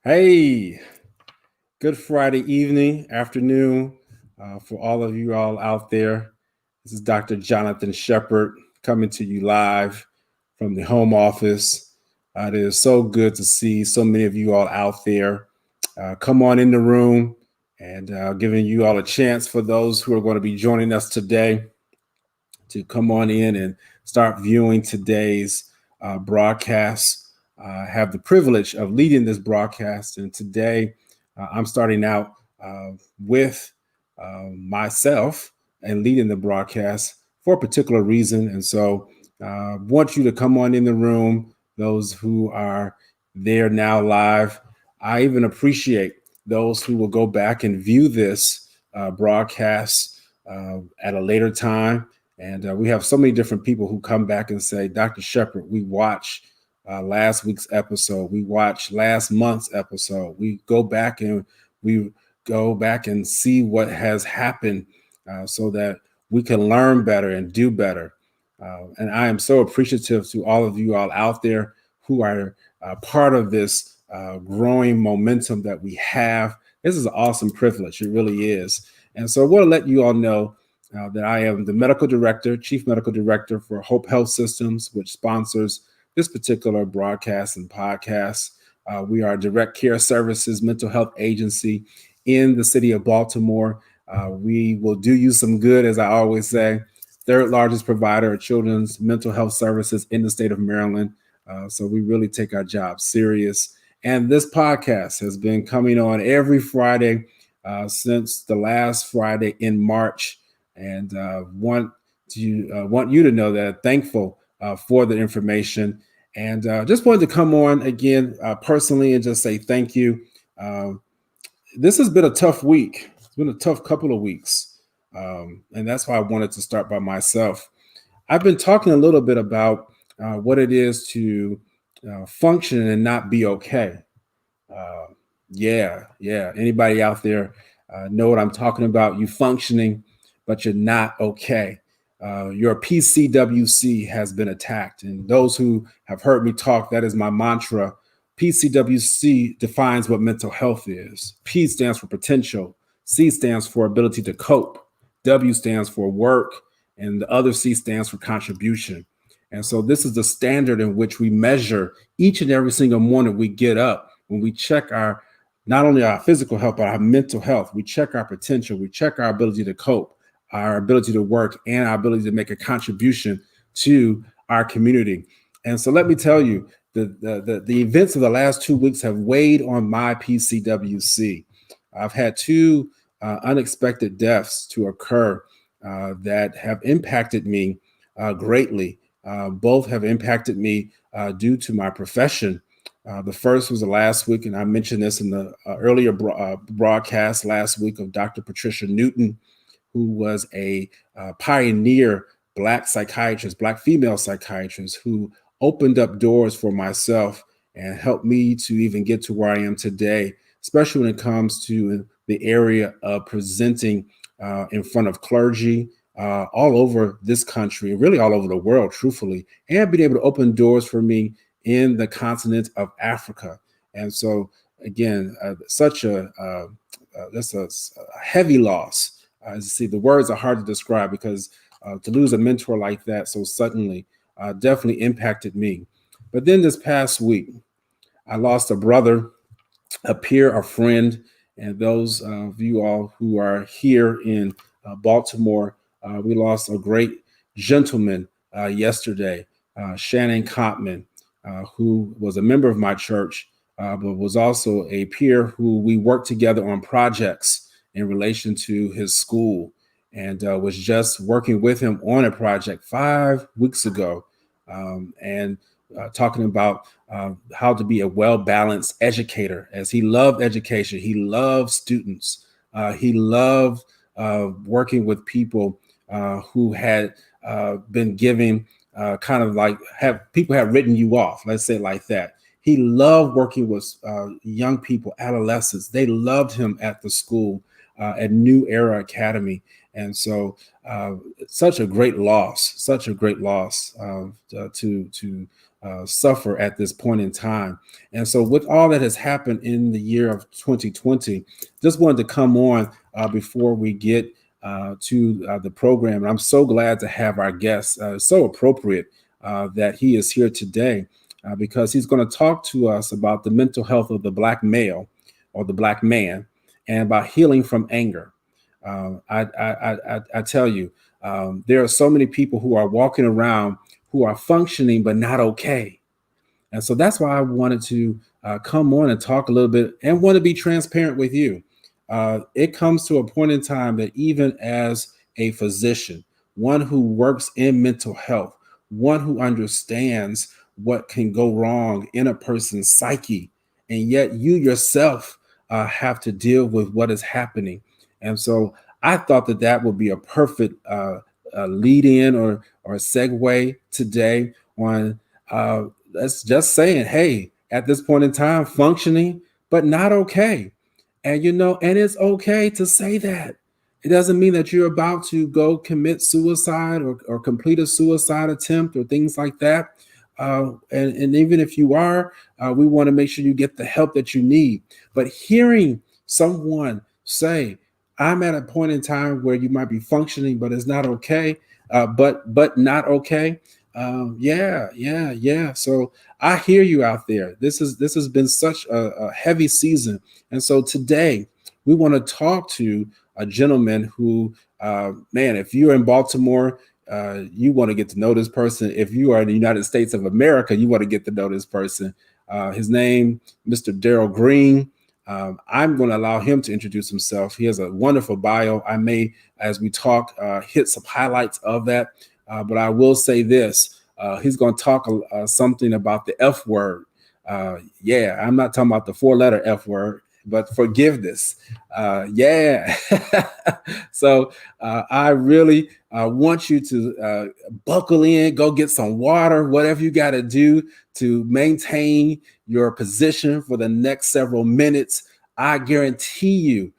Hey, good Friday evening, afternoon for all of you all out there. This is Dr. Jonathan Shepherd coming to you live from the home office. It is so good to see so many of you all out there. Come on in the room and giving you all a chance for those who are going to be joining us today to come on in and start viewing today's broadcast. I have the privilege of leading this broadcast, and today I'm starting out with myself and leading the broadcast for a particular reason. And so I want you to come on in the room, those who are there now live. I even appreciate those who will go back and view this broadcast at a later time. And we have so many different people who come back and say, Dr. Shepherd, we watched last week's episode. We watched last month's episode. We go back and see what has happened so that we can learn better and do better. And I am so appreciative to all of you all out there who are part of this growing momentum that we have. This is an awesome privilege. It really is. And so I want to let you all know that I am the chief medical director for Hope Health Systems, which sponsors this particular broadcast and podcast. We are a direct care services mental health agency in the city of Baltimore. We will do you some good, as I always say. Third largest provider of children's mental health services in the state of Maryland. So we really take our job serious. And this podcast has been coming on every Friday since the last Friday in March. And want you to know that I'm thankful for the information. And just wanted to come on again personally and just say thank you. This has been a tough week. It's been a tough couple of weeks. And that's why I wanted to start by myself. I've been talking a little bit about what it is to function and not be okay. Yeah. Anybody out there know what I'm talking about? You functioning, but you're not okay. Your PCWC has been attacked. And those who have heard me talk, that is my mantra. PCWC defines what mental health is. P stands for potential. C stands for ability to cope. W stands for work. And the other C stands for contribution. And so this is the standard in which we measure each and every single morning we get up, when we check not only our physical health, but our mental health. We check our potential. We check our ability to cope, our ability to work, and our ability to make a contribution to our community. And so let me tell you, the events of the last 2 weeks have weighed on my PCWC. I've had two unexpected deaths to occur that have impacted me greatly. Both have impacted me due to my profession. The first was the last week, and I mentioned this in the earlier broadcast last week, of Dr. Patricia Newton, who was a pioneer Black psychiatrist, Black female psychiatrist, who opened up doors for myself and helped me to even get to where I am today, especially when it comes to the area of presenting in front of clergy all over this country, really all over the world, truthfully, and being able to open doors for me in the continent of Africa. And so, again, that's a heavy loss. As you see, the words are hard to describe, because to lose a mentor like that so suddenly definitely impacted me. But then this past week, I lost a brother, a peer, a friend, and those of you all who are here in Baltimore, we lost a great gentleman yesterday, Shannon Cotman, who was a member of my church, but was also a peer who we worked together on projects in relation to his school, and was just working with him on a project 5 weeks ago, and talking about how to be a well-balanced educator, as he loved education. He loved students. He loved working with people who had been giving kind of like people have written you off, let's say it like that. He loved working with young people, adolescents. They loved him at the school, at New Era Academy. And so such a great loss to suffer at this point in time. And so, with all that has happened in the year of 2020, just wanted to come on before we get to the program. And I'm so glad to have our guest. So appropriate that he is here today because he's going to talk to us about the mental health of the Black male or the Black man and about healing from anger. I tell you, there are so many people who are walking around who are functioning but not okay. And so that's why I wanted to come on and talk a little bit and want to be transparent with you. It comes to a point in time that even as a physician, one who works in mental health, one who understands what can go wrong in a person's psyche, and yet you yourself have to deal with what is happening. And so I thought that that would be a perfect lead in or a segue today on that's just saying, hey, at this point in time, functioning, but not okay. And and it's okay to say that. It doesn't mean that you're about to go commit suicide or complete a suicide attempt or things like that. And even if you are, we want to make sure you get the help that you need. But hearing someone say, I'm at a point in time where you might be functioning, but it's not okay, but not okay. Yeah. So I hear you out there. This has been such a heavy season, and so today we want to talk to a gentleman who, man, if you're in Baltimore, you want to get to know this person. If you are in the United States of America, you want to get to know this person. His name, Mr. Daryl Green. I'm going to allow him to introduce himself. He has a wonderful bio. I may, as we talk, hit some highlights of that. But I will say this, he's going to talk something about the F word. Yeah, I'm not talking about the 4-letter F word, but forgiveness. Yeah. So I really want you to buckle in, go get some water, whatever you got to do to maintain your position for the next several minutes. I guarantee you,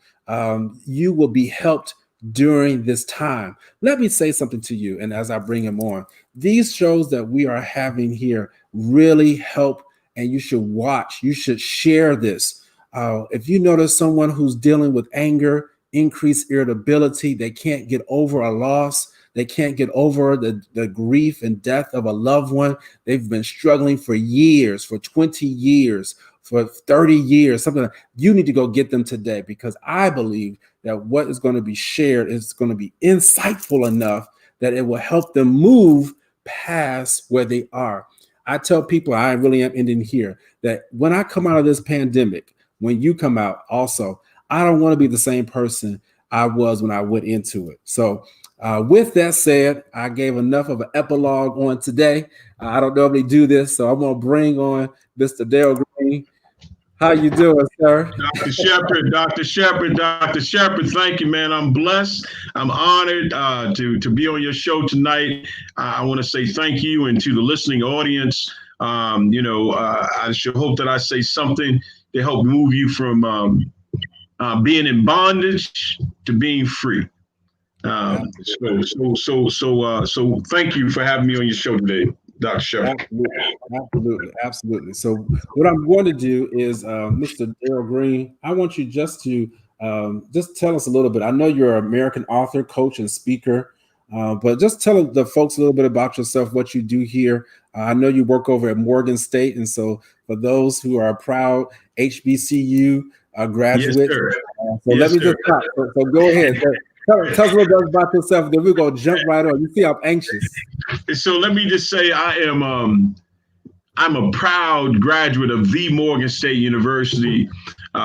you will be helped during this time. Let me say something to you. And as I bring him on, these shows that we are having here really help, and you should watch. You should share this. If you notice someone who's dealing with anger, increased irritability, they can't get over a loss, they can't get over the grief and death of a loved one. They've been struggling for years, for 20 years, for 30 years, something like that. You need to go get them today, because I believe that what is going to be shared is going to be insightful enough that it will help them move past where they are. I tell people, I really am ending here, that when I come out of this pandemic, when you come out also, I don't want to be the same person I was when I went into it. So with that said, I gave enough of an epilogue on today. I don't normally do this, so I'm going to bring on Mr. Daryl Green. How you doing, sir? Dr. Shepherd, thank you, man. I'm blessed. I'm honored to be on your show tonight. I want to say thank you, and to the listening audience. I should hope that I say something to help move you from being in bondage to being free. So thank you for having me on your show today, Dr. Shepherd. Absolutely. So what I'm going to do is, Mr. Daryl Green, I want you just to just tell us a little bit. I know you're an American author, coach, and speaker, but just tell the folks a little bit about yourself, what you do here. I know you work over at Morgan State, and so for those who are proud HBCU graduates, yes, sir. Let me just stop. So go ahead. Tell us a little bit about yourself, then we're going to jump right on. You see, I'm anxious. So let me just say I'm a proud graduate of the Morgan State University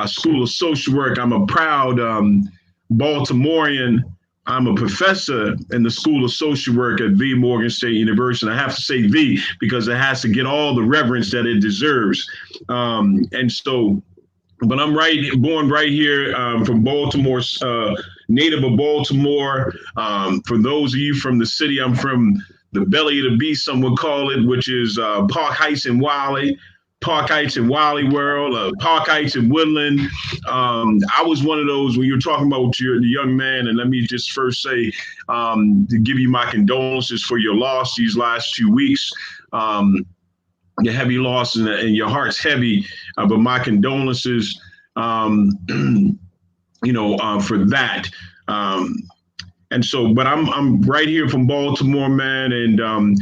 School of Social Work. I'm a proud Baltimorean. I'm a professor in the School of Social Work at the Morgan State University. And I have to say the, because it has to get all the reverence that it deserves. But I'm born right here from Baltimore, native of Baltimore. For those of you from the city, I'm from the belly of the beast, some would call it, which is Park Heights and Wally World, Park Heights and Woodland. I was one of those when you were talking about the young man, and let me just first say, to give you my condolences for your loss these last 2 weeks. your heavy loss and your heart's heavy. But my condolences, for that. And so, but I'm right here from Baltimore, man, and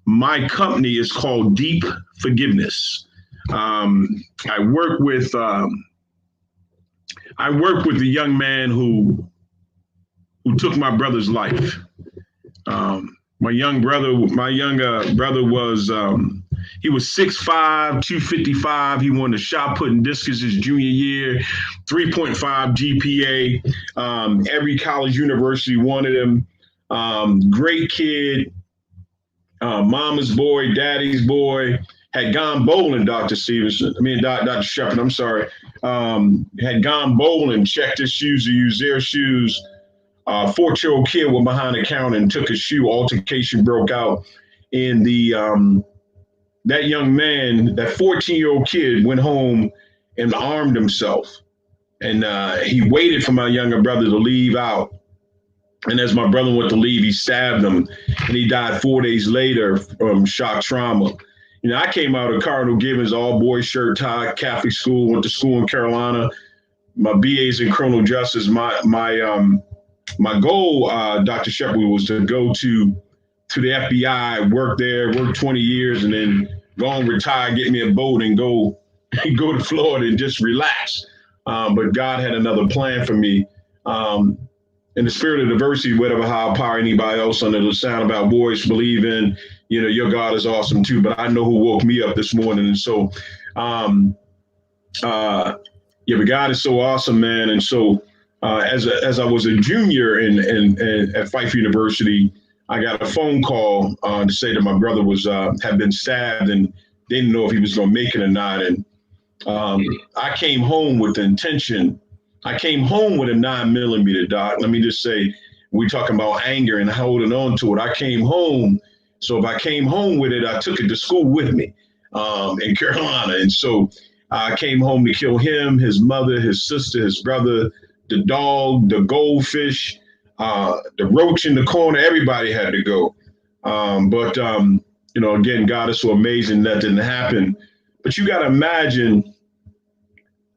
my company is called Deep Forgiveness. I work with a young man who took my brother's life. My younger brother was he was 6'5", 255. He won the shot put and discus his junior year, 3.5 GPA. Every college university wanted him. Great kid, mama's boy, daddy's boy. Had gone bowling, Dr. Shepard, I'm sorry. Had gone bowling, checked his shoes to use their shoes. 14-year-old kid went behind the counter and took his shoe. Altercation broke out. And that young man, that 14-year-old kid, went home and armed himself. And he waited for my younger brother to leave out. And as my brother went to leave, he stabbed him. And he died 4 days later from shock trauma. I came out of Cardinal Gibbons, all boys shirt tie, Catholic school, went to school in Carolina. My BA's in criminal justice. My goal, Dr. Shepard, was to go to the FBI, work there, work 20 years, and then go and retire, get me a boat, and go to Florida and just relax. But God had another plan for me. In the spirit of diversity, whatever higher power anybody else under the sound of our voice believe in, your God is awesome too. But I know who woke me up this morning, and so, but God is so awesome, man. And so, as I was a junior at Fife University, I got a phone call to say that my brother had been stabbed and didn't know if he was going to make it or not. And I came home with the intention. I came home with a 9mm, Doc. Let me just say, we talking about anger and holding on to it. I came home. So if I came home with it, I took it to school with me in Carolina. And so I came home to kill him, his mother, his sister, his brother, the dog, the goldfish, the roach in the corner. Everybody had to go. But again, God is so amazing that didn't happen. But you got to imagine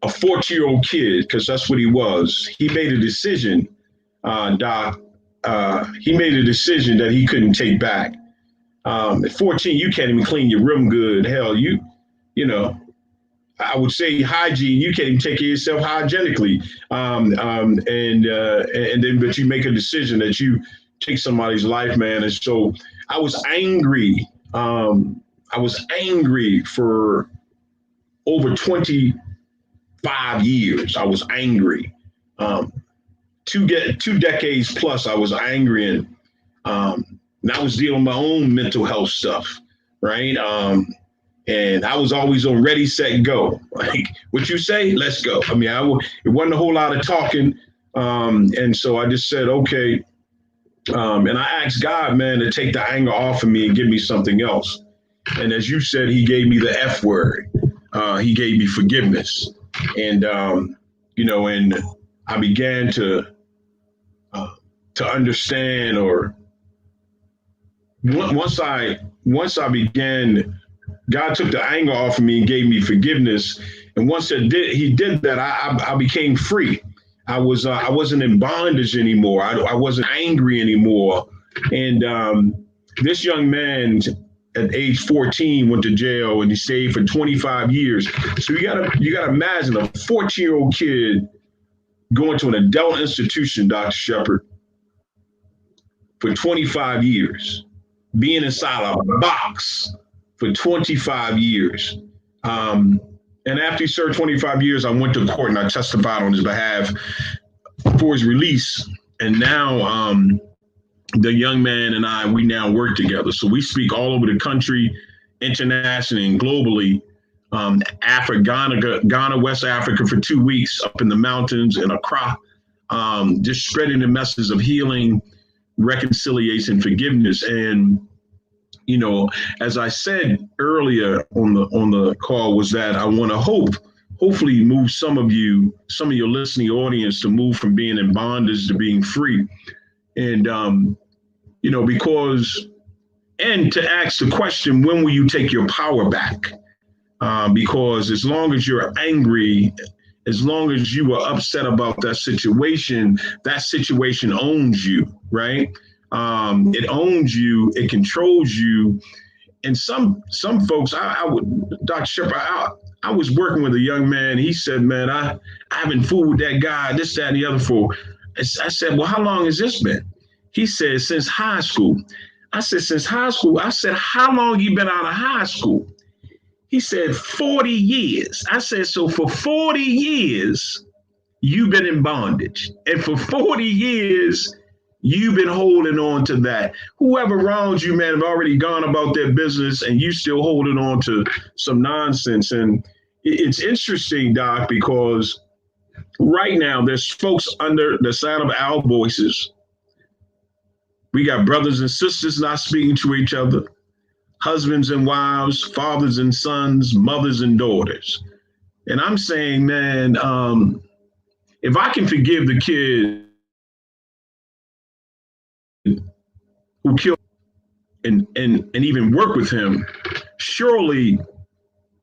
a 14-year-old kid, because that's what he was. He made a decision, Doc. He made a decision that he couldn't take back. At 14, you can't even clean your room good. Hell, I would say hygiene. You can't even take care of yourself hygienically. But you make a decision that you take somebody's life, man. And so I was angry. I was angry for over 25 years. I was angry. 2 decades plus, I was angry. And I was dealing with my own mental health stuff, right? And I was always on ready, set, go. Like, what you say, let's go. I mean, it wasn't a whole lot of talking. And so I just said, okay. And I asked God, man, to take the anger off of me and give me something else. And as you said, he gave me the F word. He gave me forgiveness. And, and I began to understand, or once I began, God took the anger off of me and gave me forgiveness. And once he did that, I became free. I wasn't in bondage anymore. I wasn't angry anymore. And this young man at age 14 went to jail, and he stayed for 25 years. So you gotta imagine a 14-year-old kid going to an adult institution, Dr. Shepard, for 25 years, being inside a box for 25 years. And after he served 25 years, I went to court and I testified on his behalf for his release. And now the young man and we now work together. So we speak all over the country, internationally and globally. Africa, Ghana, West Africa for 2 weeks, up in the mountains in Accra, just spreading the message of healing, reconciliation, forgiveness. And as I said earlier on the call, was that I want to hopefully move some of your listening audience to move from being in bondage to being free. And, because and to ask the question, when will you take your power back? Because as long as you're angry, as long as you are upset about that situation owns you, right? It owns you, it controls you. And some folks, I would, Dr. Shepard, I was working with a young man. He said, man, I haven't fooled that guy, this, that, and the other for. I said, well, how long has this been? He said, since high school. I said, since high school? I said, how long you been out of high school? He said, 40 years. I said, so for 40 years, you've been in bondage. And for 40 years, you've been holding on to that. Whoever wronged you, man, have already gone about their business and you still holding on to some nonsense. And it's interesting, Doc, because right now there's folks under the sound of our voices. We got brothers and sisters not speaking to each other, husbands and wives, fathers and sons, mothers and daughters. And I'm saying, man, if I can forgive the kid who killed and even work with him, surely,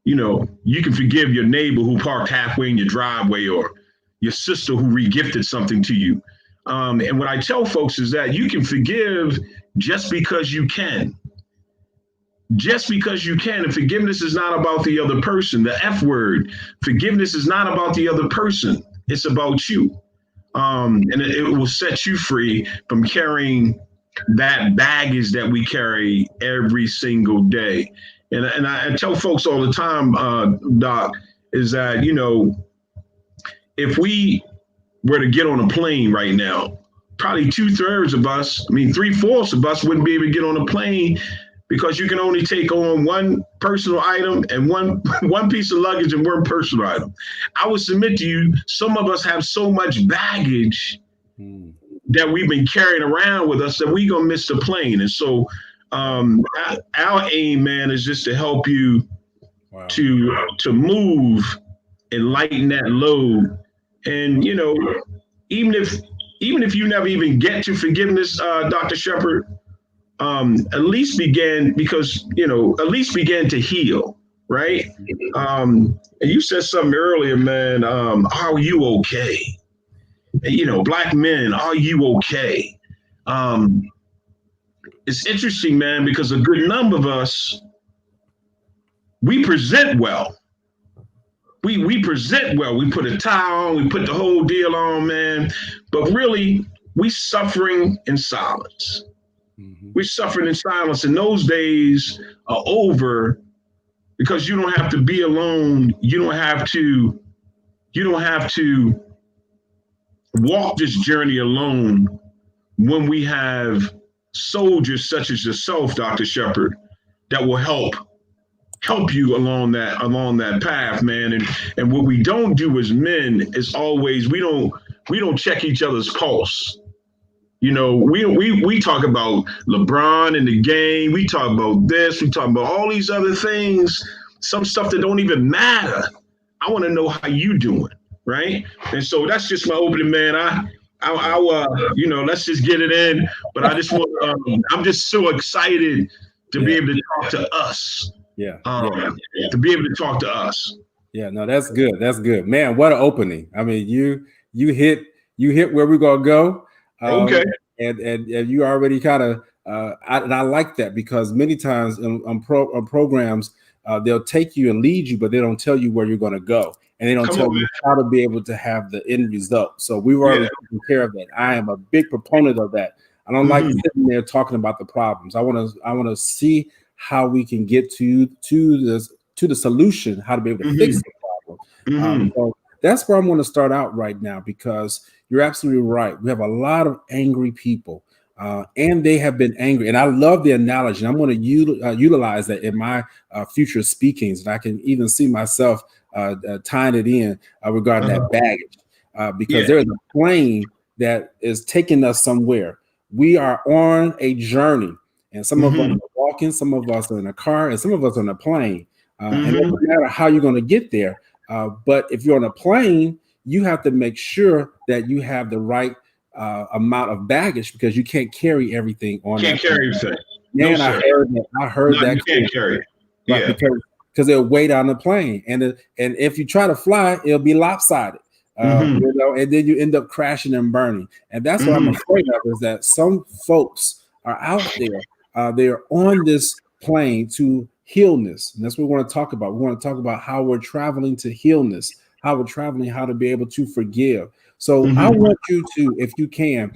you know, you can forgive your neighbor who parked halfway in your driveway or your sister who regifted something to you. And what I tell folks is that you can forgive just because you can. Just because you can. And forgiveness is not about the other person. The F word. Forgiveness is not about the other person. It's about you. And it will set you free from carrying that baggage that we carry every single day. And I tell folks all the time, Doc, is that, you know, if we were to get on a plane right now, probably 2/3 of us, 3/4 of us wouldn't be able to get on a plane because you can only take on one personal item and one piece of luggage and one personal item. I would submit to you, some of us have so much baggage that we've been carrying around with us that we're going to miss the plane. And so our aim, man, is just to help you to move and lighten that load. And, you know, even if you never even get to forgiveness, Dr. Shepard, at least begin to heal, right? And you said something earlier, man. Are you okay? And, you know, Black men, are you okay? It's interesting, man, because a good number of us, we present well. We present well. We put a tie on, we put the whole deal on, man. But really, we suffering in silence. We're suffering in silence. And those days are over because you don't have to be alone. You don't have to walk this journey alone when we have soldiers such as yourself, Dr. Shepard, that will help you along that path, man. And what we don't do as men is always we don't check each other's pulse. You know, we talk about LeBron and the game. We talk about this. We talk about all these other things. Some stuff that don't even matter. I want to know how you doing, right? And so that's just my opening, man. I you know, let's just get it in. But I just want. I'm just so excited to be able to talk to us. To be able to talk to us. Yeah, no, that's good. That's good, man. What an opening! I mean, you hit where we're gonna go. Okay. And you already kind of I like that because many times on programs they'll take you and lead you, but they don't tell you where you're going to go, and they don't tell you how to be able to have the end result. So we've already taken care of that. I am a big proponent of that. I don't like sitting there talking about the problems. I want to see how we can get to the solution, how to be able to fix the problem. So that's where I'm going to start out right now, because you're absolutely right. We have a lot of angry people, and they have been angry. And I love the analogy. I'm going to utilize that in my future speakings, and I can even see myself tying it in regarding that baggage, because there is a plane that is taking us somewhere. We are on a journey, and some of us are walking, some of us are in a car, and some of us are on a plane. And it doesn't matter how you're going to get there. But if you're on a plane, you have to make sure that you have the right amount of baggage, because you can't carry everything on. Can't carry everything. No, Man, sir. I heard No, that you can't carry it. right, Yeah. because it'll weigh down the plane, and if you try to fly, it'll be lopsided, Mm-hmm. and then you end up crashing and burning. And that's what I'm Mm-hmm. afraid of, is that some folks are out there, they're on this plane to healness, and that's what we want to talk about. We want to talk about how we're traveling to healness, how we're traveling, how to be able to forgive. So I Mm-hmm. want you to, if you can,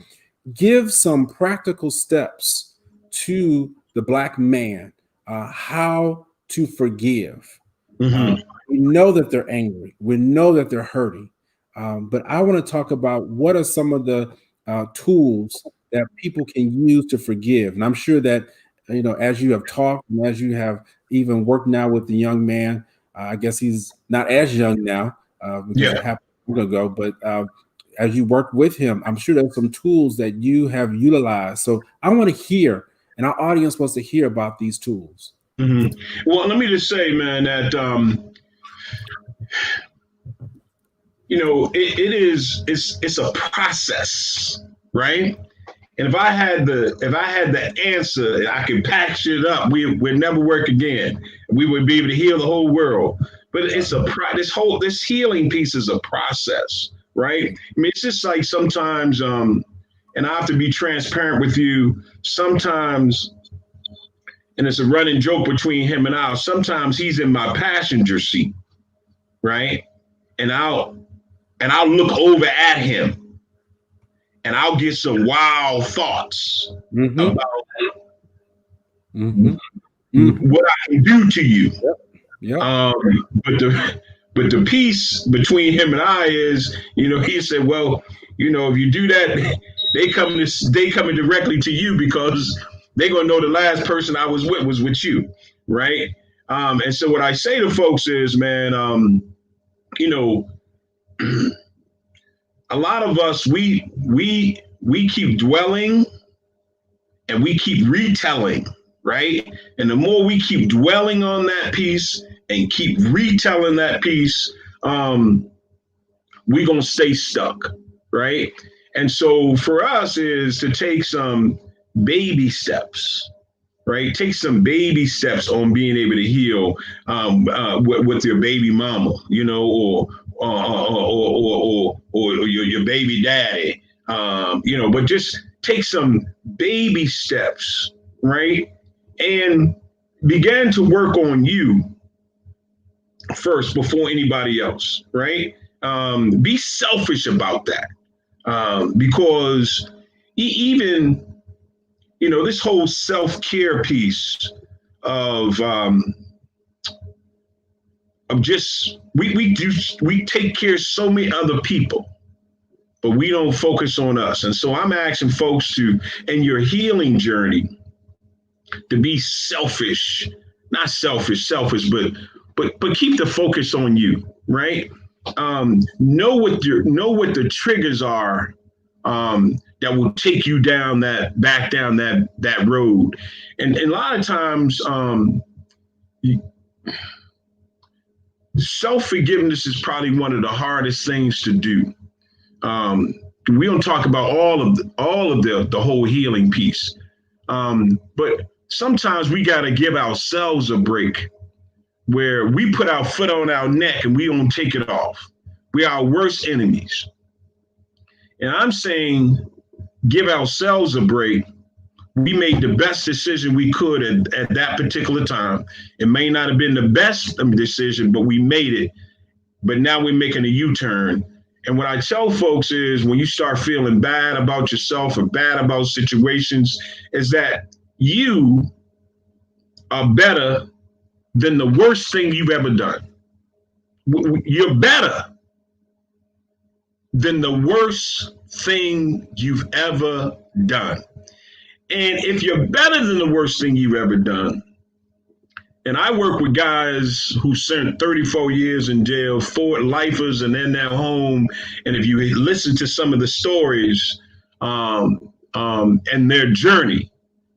give some practical steps to the Black man, how to forgive. Uh, Mm-hmm. we know that they're angry. We know that they're hurting. But I want to talk about what are some of the tools that people can use to forgive. And I'm sure that, as you have talked and as you have even worked now with the young man, I guess he's not as young now because Yeah. it happened a week ago, but as you work with him, I'm sure there's some tools that you have utilized. So I want to hear, and our audience wants to hear about these tools. Mm-hmm. Well, let me just say, man, that it's a process, right? And if I had the answer, I could patch it up. We'd never work again. We would be able to heal the whole world. But this healing piece is a process, right? I mean, it's just like sometimes, and I have to be transparent with you. Sometimes, and it's a running joke between him and I. Sometimes he's in my passenger seat, right? And I'll look over at him, and I'll get some wild thoughts Mm-hmm. about Mm-hmm. Mm-hmm. what I can do to you. Yep. Yep. Um, but the piece between him and I is, he said, well, if you do that, they coming directly to you because they gonna know the last person I was with you, right? And so what I say to folks is, man, you know, a lot of us we keep dwelling and we keep retelling, right? And the more we keep dwelling on that piece and keep retelling that piece, we're gonna stay stuck, right? And so for us is to take some baby steps, right? Take some baby steps on being able to heal with your baby mama, or your baby daddy, but just take some baby steps, right? And begin to work on you first before anybody else, right? Be selfish about that because even this whole self-care piece of just we take care of so many other people, but we don't focus on us. And so I'm asking folks to, in your healing journey, to be selfish, not selfish, but keep the focus on you, right? Know what the triggers are that will take you down that road. And a lot of times, self-forgiveness is probably one of the hardest things to do. We don't talk about all of the whole healing piece, but sometimes we got to give ourselves a break where we put our foot on our neck and we don't take it off. We are our worst enemies. And I'm saying give ourselves a break. We made the best decision we could at that particular time. It may not have been the best decision, but we made it. But now we're making a U-turn. And what I tell folks is when you start feeling bad about yourself or bad about situations, is that you are better than the worst thing you've ever done. You're better than the worst thing you've ever done. And if you're better than the worst thing you've ever done, and I work with guys who spent 34 years in jail, 4 lifers, and then they're home. And if you listen to some of the stories and their journey,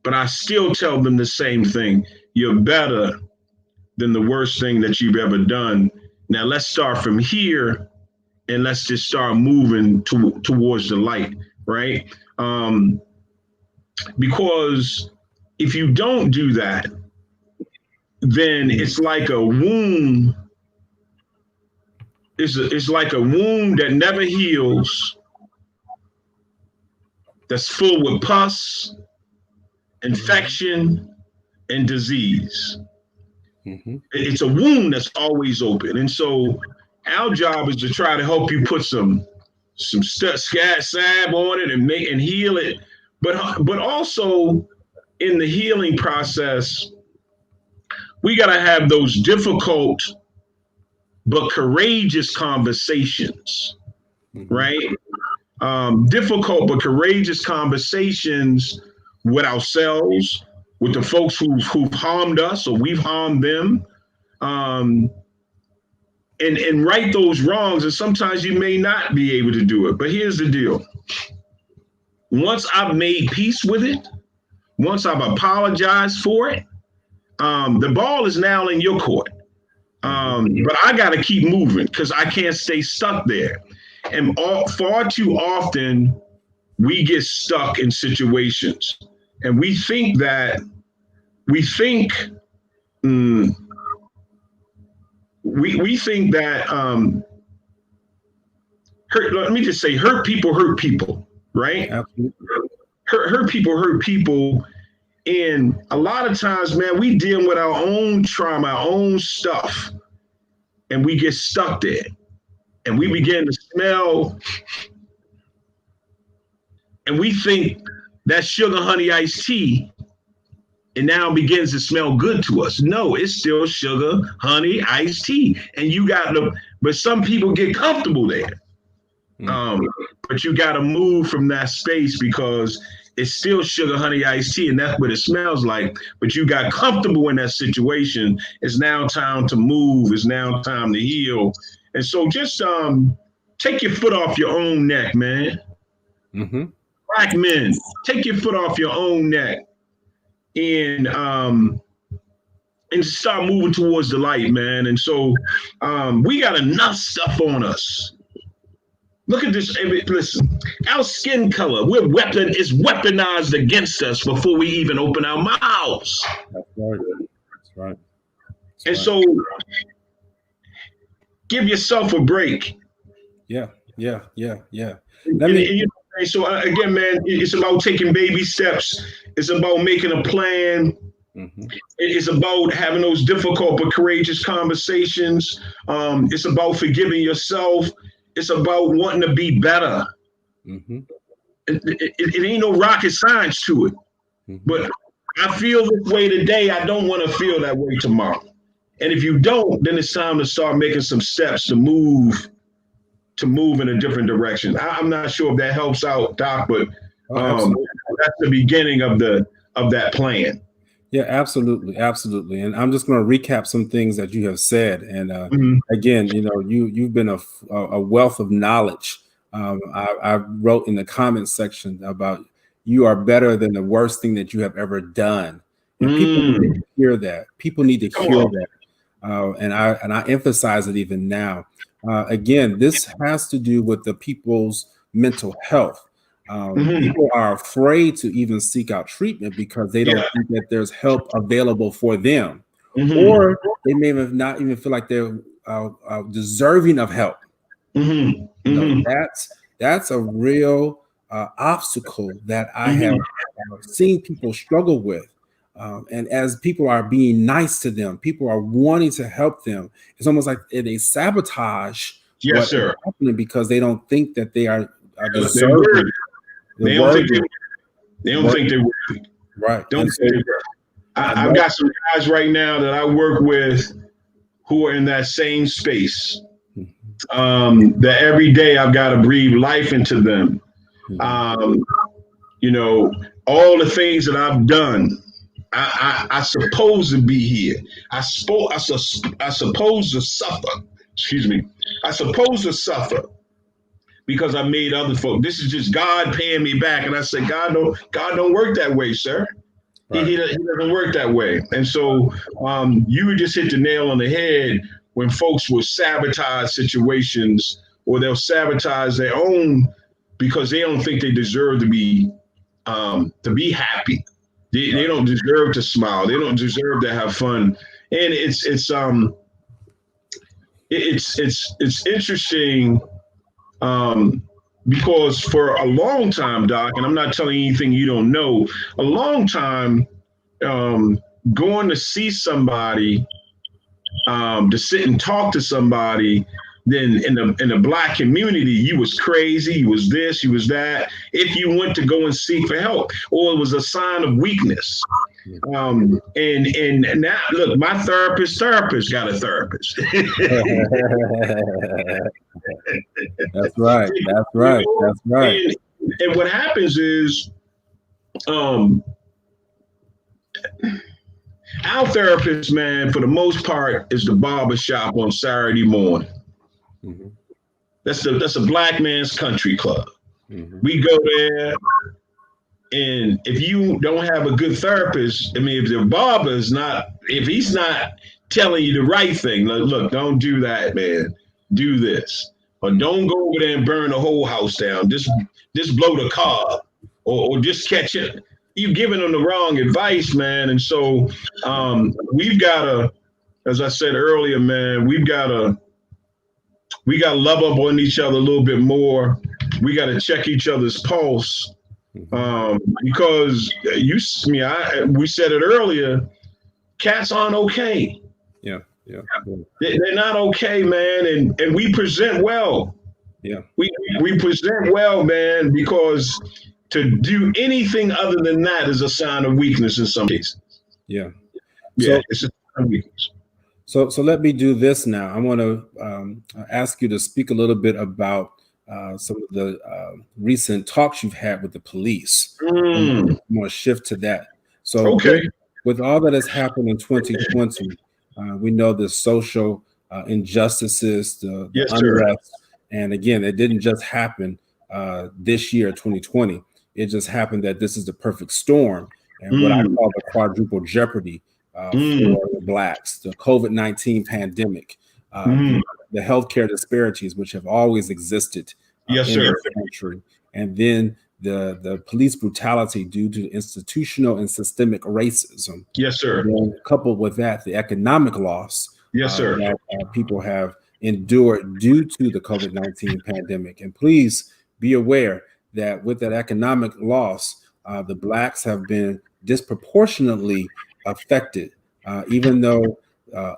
but I still tell them the same thing. You're better than the worst thing that you've ever done. Now let's start from here and let's just start moving towards the light, right? Because if you don't do that, then it's like a wound. It's like a wound that never heals, that's full with pus, infection, and disease. Mm-hmm. It's a wound that's always open. And so our job is to try to help you put some salve on it and heal it. But also in the healing process, we got to have those difficult but courageous conversations, Mm-hmm. right? Difficult but courageous conversations with ourselves, with the folks who've harmed us or we've harmed them, um, and right those wrongs. And sometimes you may not be able to do it. But here's the deal: once I've made peace with it, once I've apologized for it, the ball is now in your court. But I got to keep moving because I can't stay stuck there. And far too often, we get stuck in situations, and we think we think that let me just say, hurt people, right? Absolutely. Hurt people. And a lot of times, man, we deal with our own trauma, our own stuff, and we get stuck there. And we begin to smell, and we think that sugar honey iced tea, and now begins to smell good to us. No, it's still sugar honey iced tea. And you got to, but some people get comfortable there. But you got to move from that space because it's still sugar honey iced tea, and that's what it smells like. But you got comfortable in that situation. It's now time to move. It's now time to heal. And so just take your foot off your own neck, man. Mm-hmm. Black men, take your foot off your own neck and start moving towards the light, man. And so we got enough stuff on us. Look at this. Listen, our skin color, is weaponized against us before we even open our mouths. That's right. That's right. And so give yourself a break. Yeah. So again, man, it's about taking baby steps. It's about making a plan. Mm-hmm. It's about having those difficult but courageous conversations. It's about forgiving yourself. It's about wanting to be better. Mm-hmm. It ain't no rocket science to it. Mm-hmm. But I feel this way today. I don't want to feel that way tomorrow. And if you don't, then it's time to start making some steps to move in a different direction. I'm not sure if that helps out, Doc, but that's the beginning of that plan. Yeah, absolutely. And I'm just going to recap some things that you have said. And again, you've been a wealth of knowledge. I wrote in the comments section about you are better than the worst thing that you have ever done. And people need to hear that. People need to hear that. And I emphasize it even now. Again, this has to do with the people's mental health. People are afraid to even seek out treatment because they don't think that there's help available for them, or they may not even feel like they're deserving of help. That's a real obstacle that I have seen people struggle with. And as people are being nice to them, people are wanting to help them. It's almost like they sabotage what's happening because they don't think that they are deserving. They don't think they're worthy. Right. I've got some guys right now that I work with who are in that same space. That every day I've got to breathe life into them. All the things that I've done. I supposed to be here. I supposed to suffer. Excuse me. I supposed to suffer because I made other folk. This is just God paying me back. And I said, God don't work that way, sir. Right. He doesn't work that way. And so you just hit the nail on the head when folks will sabotage situations, or they'll sabotage their own because they don't think they deserve to be happy. They don't deserve to smile. They don't deserve to have fun. And it's interesting because for a long time, Doc, and I'm not telling you anything you don't know, a long time going to see somebody, to sit and talk to somebody, then in the black community, you was crazy, you was this, you was that. If you went to go and seek for help, or it was a sign of weakness. And now look, my therapist got a therapist. That's right. That's right. You know? That's right. And what happens is, our therapist, man, for the most part, is the barber shop on Saturday morning. Mm-hmm. That's a black man's country club. Mm-hmm. We go there, and if you don't have a good therapist, I mean, if the barber is not, if he's not telling you the right thing, like, look, don't do that, man. Do this, or don't go over there and burn the whole house down. Just blow the car, or just catch it. You giving them the wrong advice, man. And so we've got to, as I said earlier, man, we got to love up on each other a little bit more. We got to check each other's pulse, because we said it earlier, cats aren't okay. Yeah. They're not okay, man. And we present well. Yeah. We present well, man, because to do anything other than that is a sign of weakness in some cases. Yeah. Yeah, it's a sign of weakness. So let me do this now. I want to ask you to speak a little bit about some of the recent talks you've had with the police. I'm going to shift to that. So with all that has happened in 2020, we know the social injustices, the unrest. And again, it didn't just happen this year, 2020. It just happened that this is the perfect storm, and what I call the quadruple jeopardy for the blacks, the COVID-19 pandemic, the healthcare disparities, which have always existed in this country, and then the police brutality due to institutional and systemic racism. Yes, sir. And coupled with that, the economic loss that people have endured due to the COVID-19 pandemic. And please be aware that with that economic loss, the blacks have been disproportionately affected, even though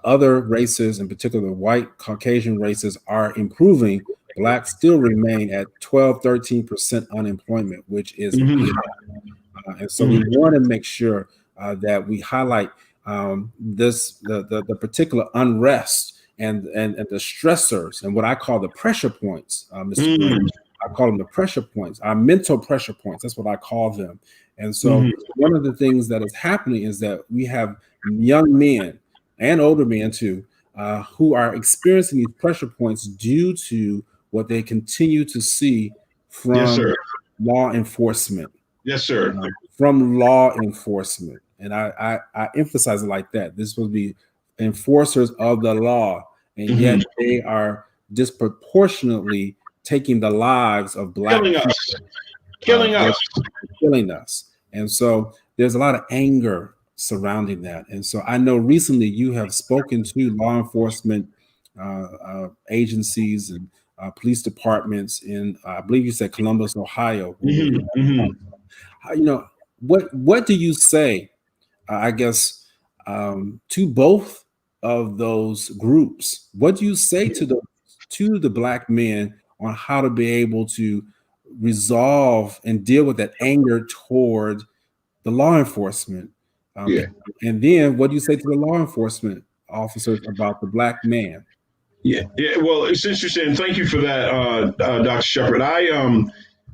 other races, in particular white Caucasian races, are improving. Blacks still remain at 12-13% unemployment, which is and so we want to make sure that we highlight the particular unrest and the stressors and what I call the pressure points, Mr. Green. I call them the pressure points, our mental pressure points. That's what I call them. And so one of the things that is happening is that we have young men and older men too, who are experiencing these pressure points due to what they continue to see from law enforcement. Yes, sir. From law enforcement. And I emphasize it like that. This will be enforcers of the law, and yet they are disproportionately taking the lives of black people, killing us. And so there's a lot of anger surrounding that. And so I know recently you have spoken to law enforcement agencies and police departments in, I believe you said Columbus, Ohio. What do you say, I guess, to both of those groups? What do you say to the black men on how to be able to resolve and deal with that anger toward the law enforcement? And then what do you say to the law enforcement officers about the black man? Yeah. Well, it's interesting. Thank you for that, Dr. Shepard. I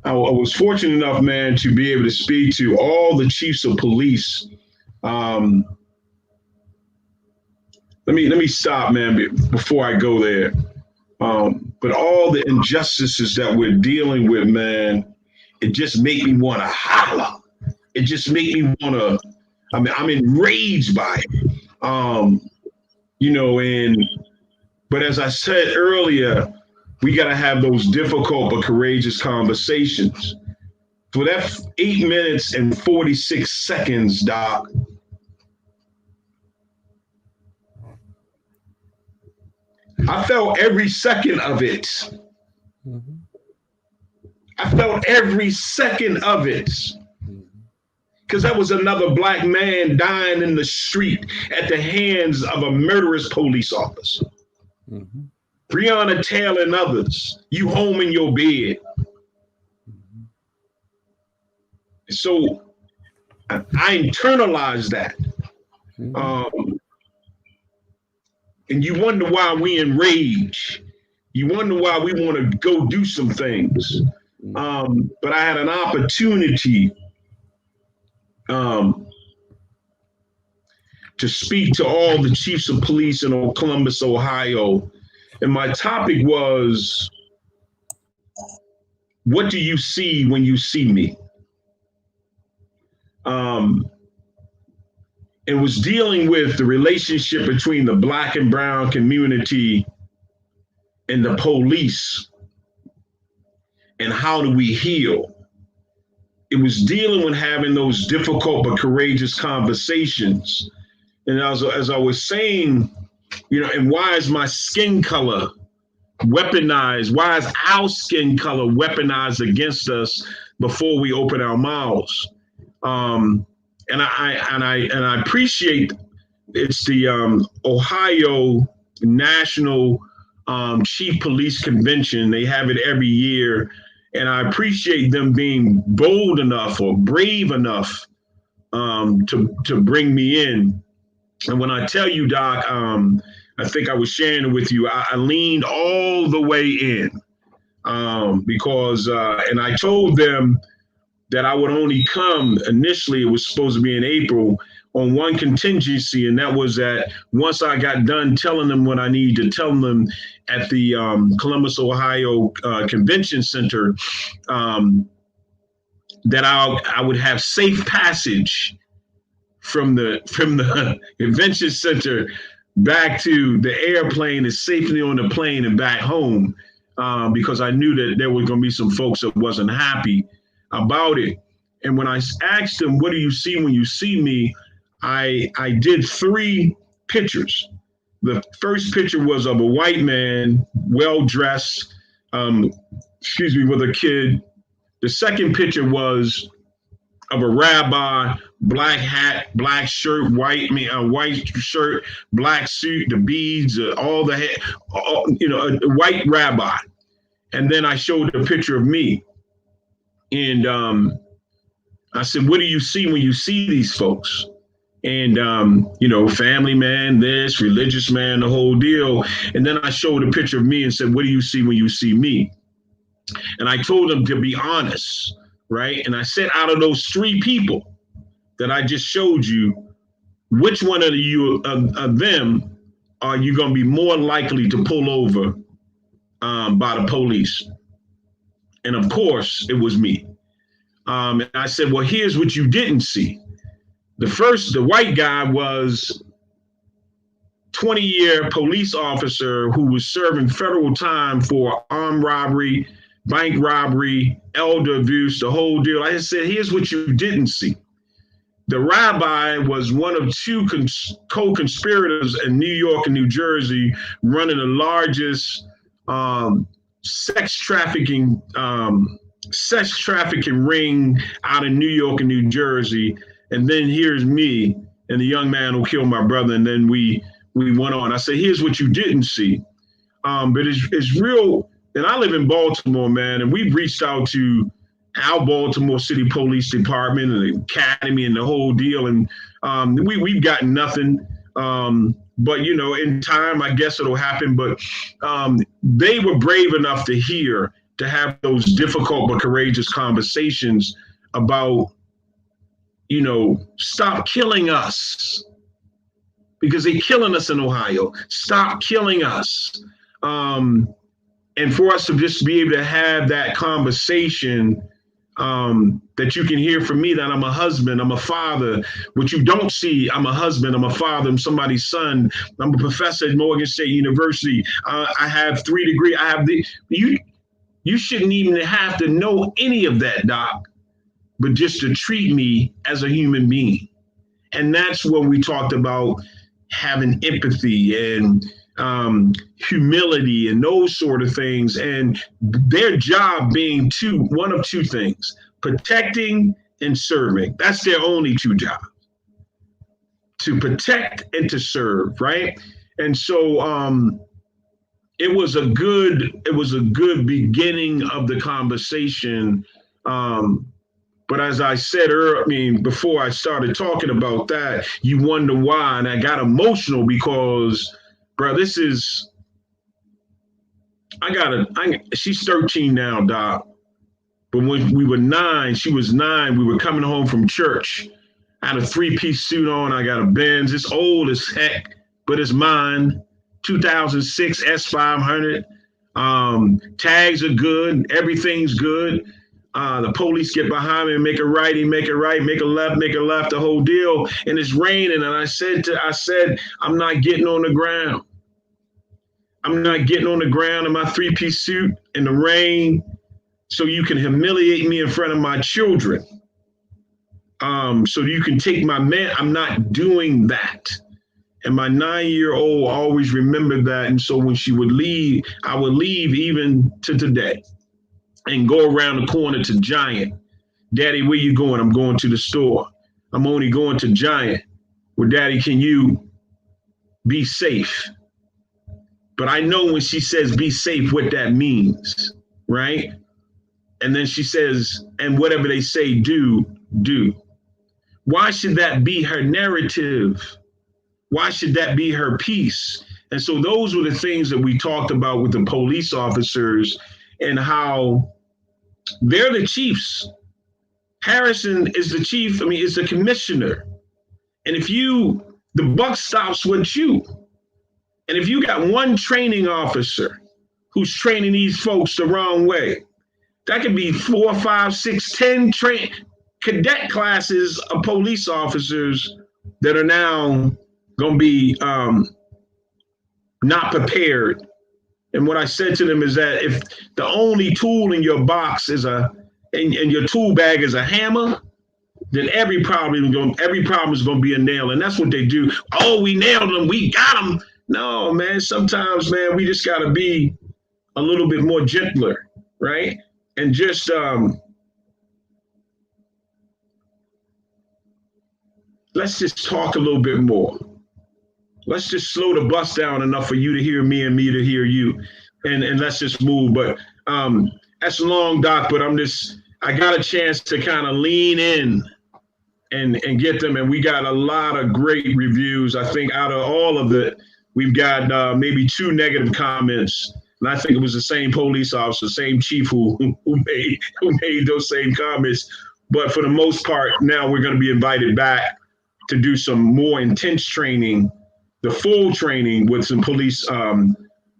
was fortunate enough, man, to be able to speak to all the chiefs of police. Let me stop, man, before I go there. But all the injustices that we're dealing with, man, it just make me want to holler. It just make me want to. I'm enraged by it. But as I said earlier, we got to have those difficult but courageous conversations. For that 8 minutes and 46 seconds, Doc, I felt every second of it. Mm-hmm. I felt every second of it. Because that was another black man dying in the street at the hands of a murderous police officer. Mm-hmm. Breonna Taylor and others, you home in your bed. Mm-hmm. So I internalized that. Mm-hmm. And you wonder why we enrage. You wonder why we want to go do some things. But I had an opportunity to speak to all the chiefs of police in Columbus, Ohio. And my topic was, what do you see when you see me? It was dealing with the relationship between the black and brown community and the police, and how do we heal? It was dealing with having those difficult but courageous conversations. And as I was saying, and why is my skin color weaponized? Why is our skin color weaponized against us before we open our mouths? And I appreciate it's the Ohio National Chief Police Convention. They have it every year, and I appreciate them being bold enough or brave enough to bring me in. And when I tell you, Doc, I think I was sharing it with you. I leaned all the way in because, and I told them that I would only come initially. It was supposed to be in April on one contingency, and that was that once I got done telling them what I needed to tell them at the Columbus, Ohio Convention Center, that I would have safe passage from the convention center back to the airplane and safely on the plane and back home, because I knew that there were going to be some folks that wasn't happy about it. And when I asked them, what do you see when you see me? I did 3 pictures. The first picture was of a white man, well-dressed, with a kid. The second picture was of a rabbi, black hat, black shirt, white shirt, black suit, the beads, all the hair, a white rabbi. And then I showed a picture of me. And I said, what do you see when you see these folks? And, family man, this, religious man, the whole deal. And then I showed a picture of me and said, what do you see when you see me? And I told them to be honest, right? And I said, out of those 3 people that I just showed you, which one of them are you going to be more likely to pull over by the police? And of course, it was me. And I said, well, here's what you didn't see. The white guy was 20-year police officer who was serving federal time for armed robbery, bank robbery, elder abuse, the whole deal. I said, here's what you didn't see. The rabbi was one of 2 co-conspirators in New York and New Jersey, running the largest sex trafficking ring out of New York and New Jersey. And then here's me and the young man who killed my brother. And then we went on. I said, here's what you didn't see. But it's real. And I live in Baltimore, man, and we've reached out to our Baltimore City Police Department and the Academy and the whole deal. And we've gotten nothing. But, in time, I guess it'll happen. But they were brave enough to have those difficult but courageous conversations about, stop killing us, because they're killing us in Ohio. Stop killing us. And for us to just be able to have that conversation, that you can hear from me, that I'm a husband, I'm a father. What you don't see, I'm a husband, I'm a father, I'm somebody's son. I'm a professor at Morgan State University. I have 3 degrees. You shouldn't even have to know any of that, Doc. but just to treat me as a human being. And that's when we talked about having empathy and humility and those sort of things. And their job being one of two things: protecting and serving. That's their only two jobs, to protect and to serve, right? And so it was a good beginning of the conversation. But as I said earlier, before I started talking about that, you wonder why. And I got emotional because, bro, she's 13 now, Doc. But when we were 9, she was 9, we were coming home from church. I had a 3-piece suit on. I got a Benz. It's old as heck, but it's mine. 2006 S500. Tags are good. Everything's good. The police get behind me and make a righty, make a right, make a left, the whole deal. And it's raining. And I said, I'm not getting on the ground. I'm not getting on the ground in my 3-piece suit in the rain so you can humiliate me in front of my children. So you can take my man. I'm not doing that. And my 9-year-old always remembered that. And so when she would leave, I would leave even to today and go around the corner to Giant. Daddy, where you going? I'm going to the store. I'm only going to Giant. Well, Daddy, can you be safe? But I know when she says be safe, what that means, right? And then she says, and whatever they say, do. Why should that be her narrative? Why should that be her piece? And so those were the things that we talked about with the police officers and how they're the chiefs. Harrison is the chief. Is the commissioner. And the buck stops with you. And if you got one training officer who's training these folks the wrong way, that could be 4, 5, 6, 10 cadet classes of police officers that are now going to be not prepared. And what I said to them is that if the only tool in your box is and your tool bag is a hammer, then every problem is going to be a nail. And that's what they do. Oh, we nailed them. We got them. No, man. Sometimes, man, we just got to be a little bit more gentler, right? And just let's just talk a little bit more. Let's just slow the bus down enough for you to hear me and me to hear you. And let's just move. But that's long, Doc, but I got a chance to kind of lean in and get them. And we got a lot of great reviews. I think out of all of it, we've got maybe 2 negative comments. And I think it was the same police officer, same chief who made those same comments. But for the most part, now we're going to be invited back to do some more intense training, the full training with some police, some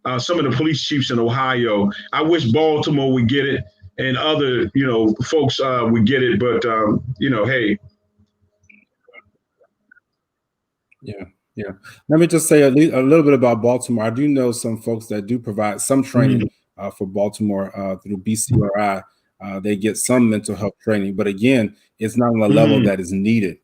of the police chiefs in Ohio. I wish Baltimore would get it and other, folks would get it. But, hey. Yeah. Let me just say a little bit about Baltimore. I do know some folks that do provide some training for Baltimore through BCRI. They get some mental health training, but again, it's not on the level that is needed.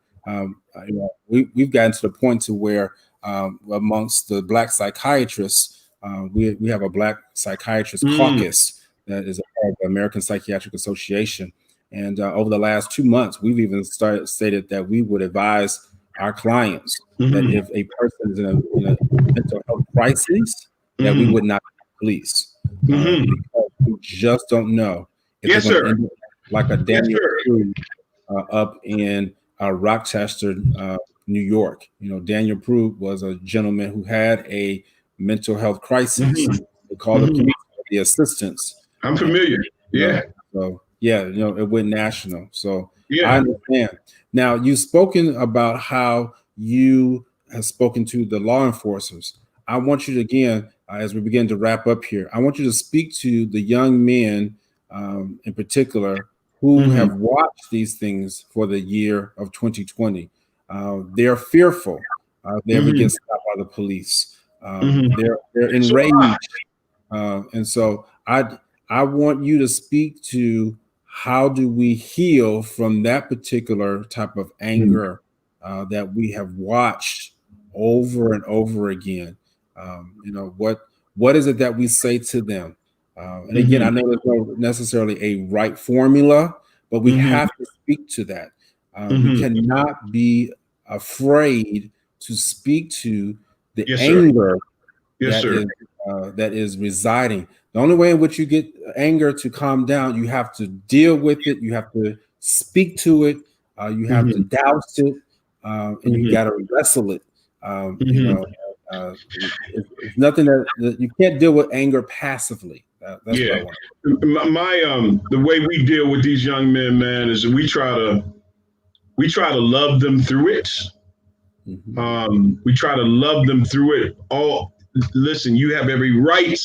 We've gotten to the point to where amongst the Black psychiatrists, we have a Black psychiatrist caucus that is a part of the American Psychiatric Association. And over the last 2 months, we've even stated that we would advise our clients that if a person is in a mental health crisis, that we would not police. Because we just don't know if they're going to end up like a Daniel Prue up in Rochester, New York. Daniel Prue was a gentleman who had a mental health crisis. They called it community assistance. I'm familiar. Yeah. So it went national. So I understand. Now, you've spoken about how you have spoken to the law enforcers. I want you to, again, as we begin to wrap up here, I want you to speak to the young men in particular who have watched these things for the year of 2020. They're fearful. They ever get stopped by the police. They're enraged. And so I want you to speak to how do we heal from that particular type of anger that we have watched over and over again? What is it that we say to them? And again, I know there's no necessarily a right formula, but we have to speak to that. We cannot be afraid to speak to the Yes, sir. anger Yes, sir. that is residing. The only way in which you get anger to calm down, you have to deal with it. You have to speak to it. You have to douse it, and you got to wrestle it. It's nothing that you can't deal with anger passively. That's what I want. The way we deal with these young men, man, is we try to love them through it. We try to love them through it. Listen, you have every right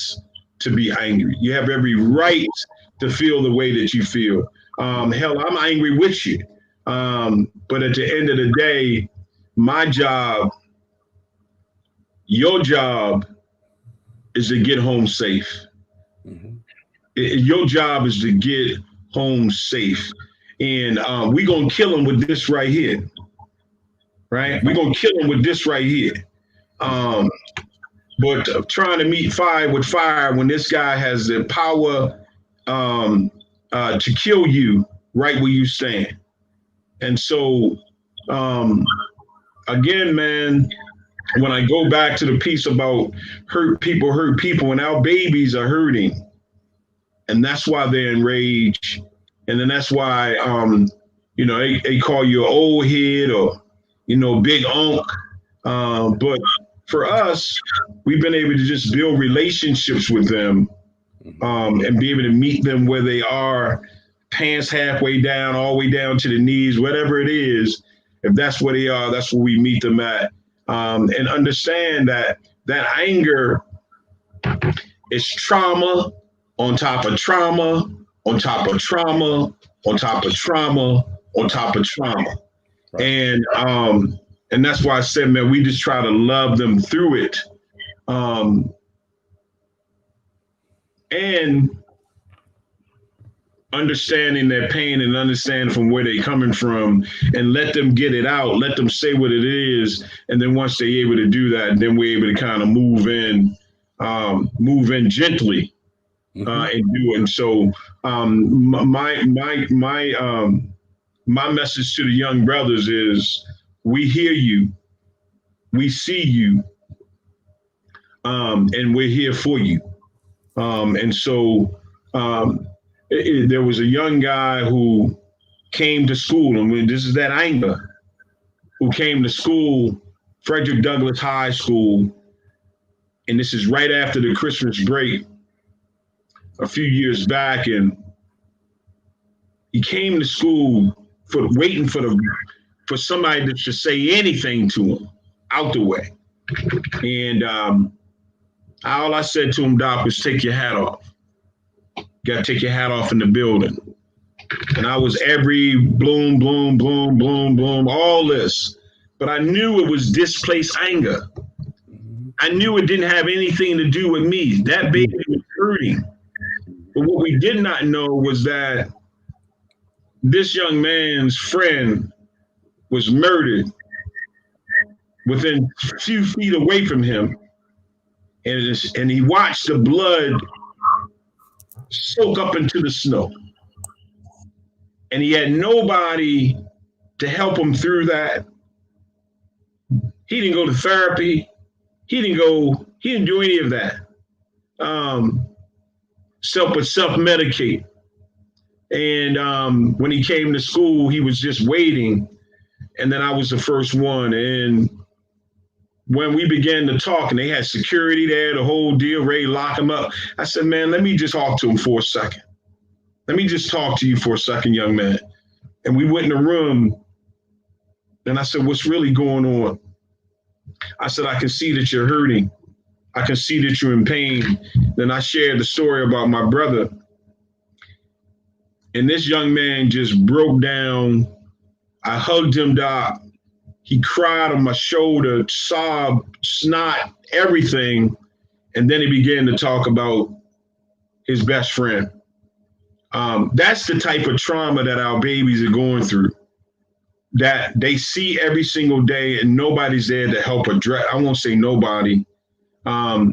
to be angry. You have every right to feel the way that you feel. Hell, I'm angry with you. But at the end of the day, my job, your job is to get home safe. Your job is to get home safe. And we're going to kill them with this right here. Right? We're going to kill them with this right here. But trying to meet fire with fire when this guy has the power to kill you right where you stand. And so, again, man, when I go back to the piece about hurt people, and our babies are hurting, and that's why they're enraged. And then that's why, they call you an old head or, big unk. But for us, we've been able to just build relationships with them and be able to meet them where they are, pants halfway down, all the way down to the knees, whatever it is. If that's where they are, that's where we meet them at. And understand that anger is trauma on top of trauma, on top of trauma, on top of trauma, on top of trauma. Right. And that's why I said, man, we just try to love them through it. And understanding their pain and understanding from where they're coming from and let them get it out, let them say what it is. And then once they're able to do that, then we're able to kind of move in gently and do it. And so my message to the young brothers is we hear you, we see you, and we're here for you. And so there was a young guy who came to school, and this is that anger, who came to school, Frederick Douglass High School, and this is right after the Christmas break a few years back, and he came to school waiting for somebody to say anything to him out the way. And all I said to him, Doc, was take your hat off. You got to take your hat off in the building. And I was every bloom, bloom, bloom, bloom, bloom, all this. But I knew it was displaced anger. I knew it didn't have anything to do with me. That baby was hurting. But what we did not know was that this young man's friend was murdered within a few feet away from him. And he watched the blood soak up into the snow. And he had nobody to help him through that. He didn't go to therapy. He didn't do any of that. Self-medicate. And when he came to school, he was just waiting. And then I was the first one. And when we began to talk, and they had security there, the whole deal, ready to lock him up, I said, man, let me just talk to him for a second. Let me just talk to you for a second, young man. And we went in the room, and I said, what's really going on? I said, I can see that you're hurting. I can see that you're in pain. Then I shared the story about my brother. And this young man just broke down. I hugged him, Doc. He cried on my shoulder, sobbed, snot, everything. And then he began to talk about his best friend. That's the type of trauma that our babies are going through, that they see every single day, and nobody's there to help address. I won't say nobody, but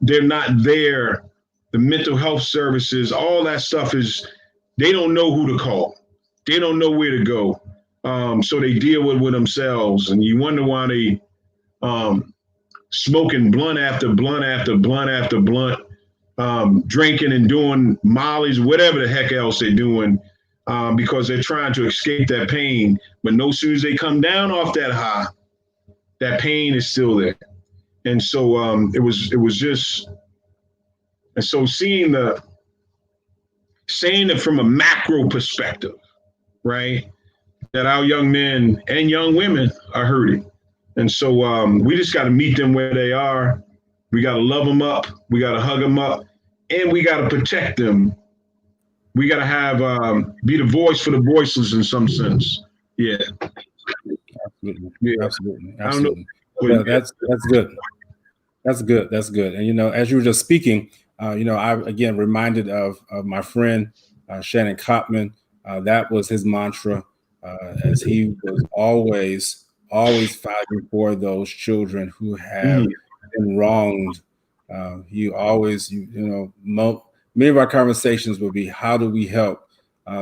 they're not there. The mental health services, all that stuff they don't know who to call. They don't know where to go. So they deal with themselves. And you wonder why they smoking blunt after blunt after blunt after blunt, drinking and doing mollies, whatever the heck else they're doing, because they're trying to escape that pain. But no sooner as they come down off that high, that pain is still there. And so it was just, and so saying it from a macro perspective, right? That our young men and young women are hurting. And so we just got to meet them where they are. We got to love them up. We got to hug them up, and we got to protect them. We got to have be the voice for the voiceless in some sense. Yeah. Absolutely. Yeah. Absolutely. I don't know. Yeah, that's good. That's good. That's good. And, as you were just speaking, I again reminded of my friend, Shannon Cotman. That was his mantra, as he was always fighting for those children who have been wronged. He always, many of our conversations will be, how do we help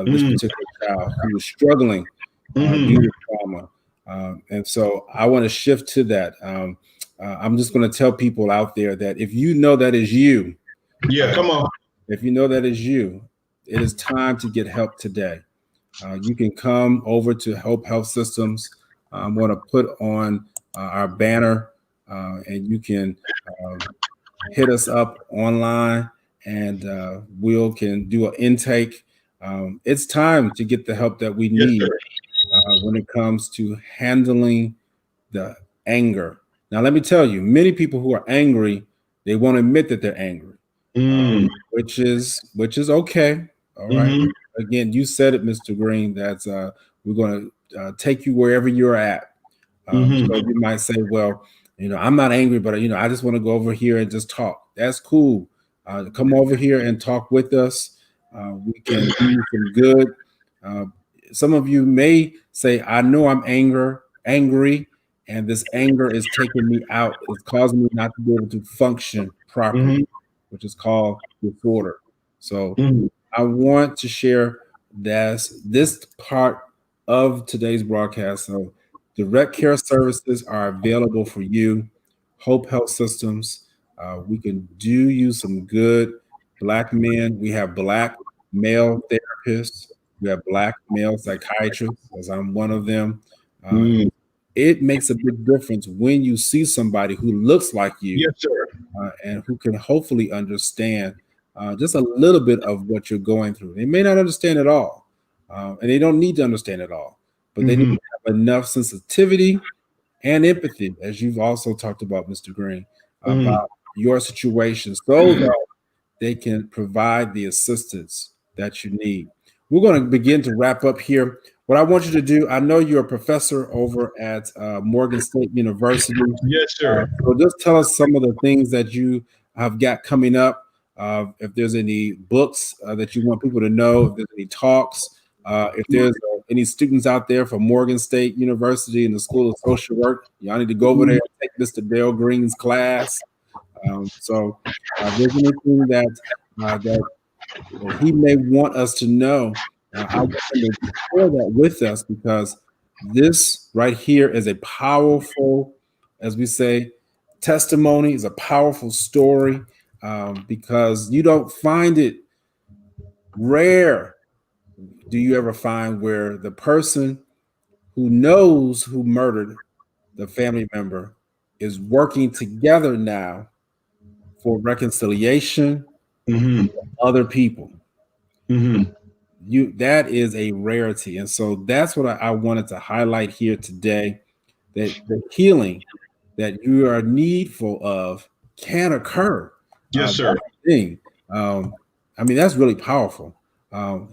this particular child who is struggling due to trauma? And so I want to shift to that. I'm just going to tell people out there that if you know that is you, come on. If you know that is you, it is time to get help today. You can come over to Hope Health Systems. I'm going to put on our banner, and you can hit us up online, and we can do an intake. It's time to get the help that we need when it comes to handling the anger. Now, let me tell you, many people who are angry, they won't admit that they're angry, which is okay. All right. Again, you said it, Mr. Green, that we're going to take you wherever you're at. So you might say, well, I'm not angry, but I just want to go over here and just talk. That's cool. Come over here and talk with us. We can do you some good. Some of you may say, I know I'm angry, and this anger is taking me out. It's causing me not to be able to function properly, which is called disorder. So I want to share this part of today's broadcast. So direct care services are available for you. Hope Health Systems. We can do you some good. Black men. We have Black male therapists. We have Black male psychiatrists, as I'm one of them. It makes a big difference when you see somebody who looks like you, yes, sir. And who can hopefully understand just a little bit of what you're going through. They may not understand it all, and they don't need to understand it all, but they need to have enough sensitivity and empathy, as you've also talked about, Mr. Green, about your situation, so that they can provide the assistance that you need. We're going to begin to wrap up here. What I want you to do, I know you're a professor over at Morgan State University. Yes, sir. So just tell us some of the things that you have got coming up. If there's any books that you want people to know, if there's any talks, if there's any students out there from Morgan State University in the School of Social Work, y'all need to go over there and take Mr. Daryl Green's class. So if there's anything that he may want us to know, I want him to share that with us, because this right here is a powerful, as we say, testimony, is a powerful story, because you don't find it rare. Do you ever find where the person who knows who murdered the family member is working together now for reconciliation with other people? That is a rarity. And so that's what I wanted to highlight here today, that the healing that you are needful of can occur. Yes, sir. That's really powerful.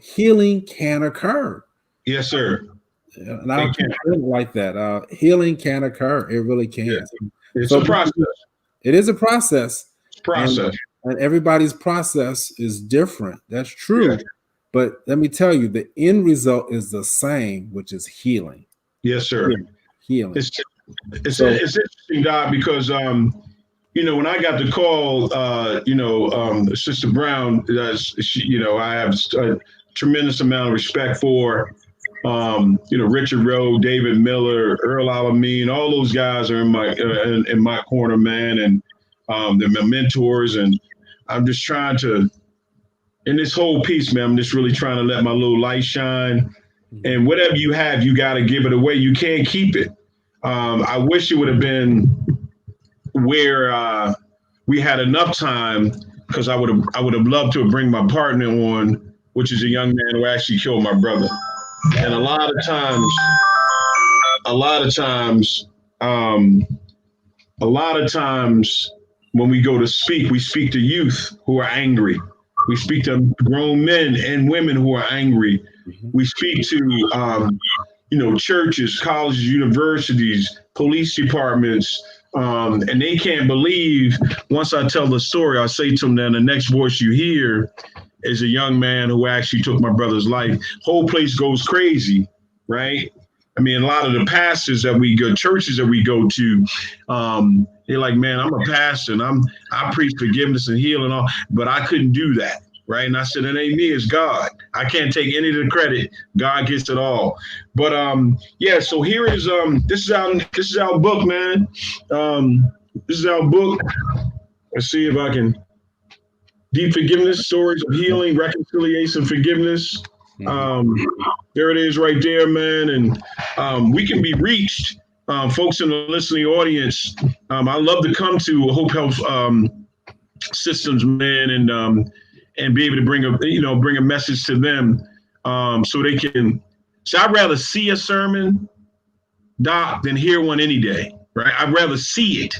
Healing can occur. Yes, sir. And I keep feeling like that. Healing can occur. It really can. It's a process. It is a process. Process. And everybody's process is different. That's Yeah. true. But let me tell you, the end result is the same, which is healing. Yes, sir. Healing. It's interesting, Doc, because when I got the call, Sister Brown, I have a tremendous amount of respect for, Richard Rowe, David Miller, Earl Alameen, all those guys are in my corner, man, and they're my mentors, and I'm just trying to, in this whole piece, man, I'm just really trying to let my little light shine, and whatever you have, you got to give it away. You can't keep it. I wish it would have been where we had enough time, because I would have loved to bring my partner on, which is a young man who actually killed my brother. And a lot of times when we go to speak, we speak to youth who are angry. We speak to grown men and women who are angry. We speak to churches, colleges, universities, police departments, and they can't believe, once I tell the story, I say to them, then the next voice you hear is a young man who actually took my brother's life. Whole place goes crazy, right? I mean, a lot of the pastors that we go, churches that we go to, they're like, man, I'm a pastor and I preach forgiveness and healing, all, but I couldn't do that. Right. And I said, it ain't me, it's God. I can't take any of the credit. God gets it all. But so here is this is our book, man. This is our book. Let's see if I can. Deep Forgiveness, Stories of Healing, Reconciliation, Forgiveness. There it is right there, man. And we can be reached, folks in the listening audience. I love to come to Hope Health Systems, man, and be able to bring a message to them, so they can. So I'd rather see a sermon, Doc, than hear one any day, right? I'd rather see it,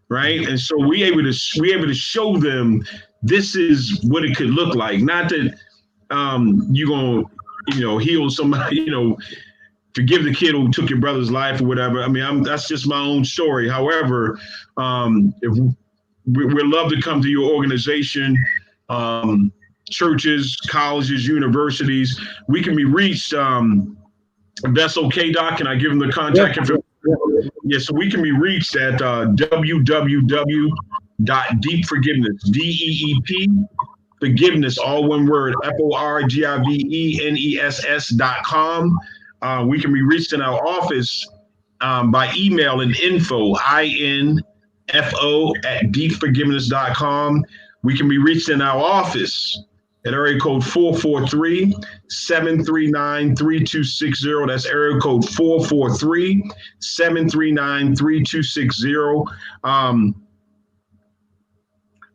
right? And so we able to show them this is what it could look like. Not that you're gonna heal somebody, forgive the kid who took your brother's life or whatever. I mean, that's just my own story. However, if we'd love to come to your organization, churches, colleges, universities. We can be reached. If that's okay, Doc, can I give them the contact information? Yeah, so we can be reached at www.deepforgiveness, DEEP, forgiveness, all one word, FORGIVENESS.com. We can be reached in our office by email and info@deepforgiveness.com. We can be reached in our office at area code 443-739-3260. That's area code 443-739-3260.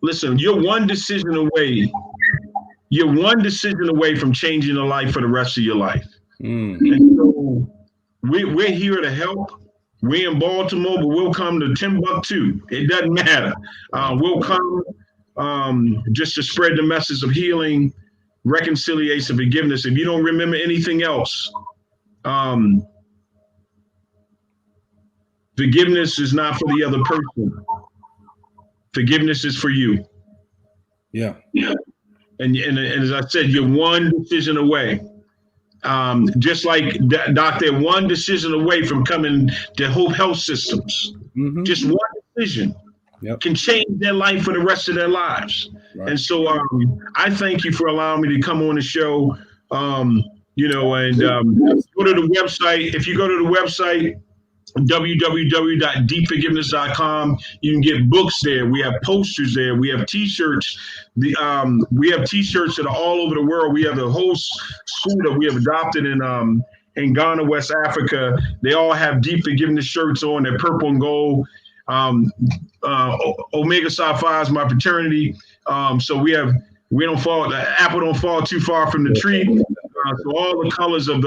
Listen, you're one decision away. You're one decision away from changing a life for the rest of your life. And so we're here to help. We're in Baltimore, but we'll come to Timbuktu. It doesn't matter. We'll come just to spread the message of healing, reconciliation, forgiveness. If you don't remember anything else, forgiveness is not for the other person. Forgiveness is for you. Yeah. And as I said, you're one decision away. Just like Doc, they're one decision away from coming to Hope Health Systems. Just one decision can change their life for the rest of their lives. Right. And so I thank you for allowing me to come on the show. And go to the website. If you go to the website, www.deepforgiveness.com, you can get books there. We have posters there. We have T-shirts. We have T-shirts that are all over the world. We have a whole school that we have adopted in Ghana, West Africa. They all have Deep Forgiveness shirts on. They're purple and gold. Omega Psi Phi is my fraternity. So the apple don't fall too far from the tree. So all the colors of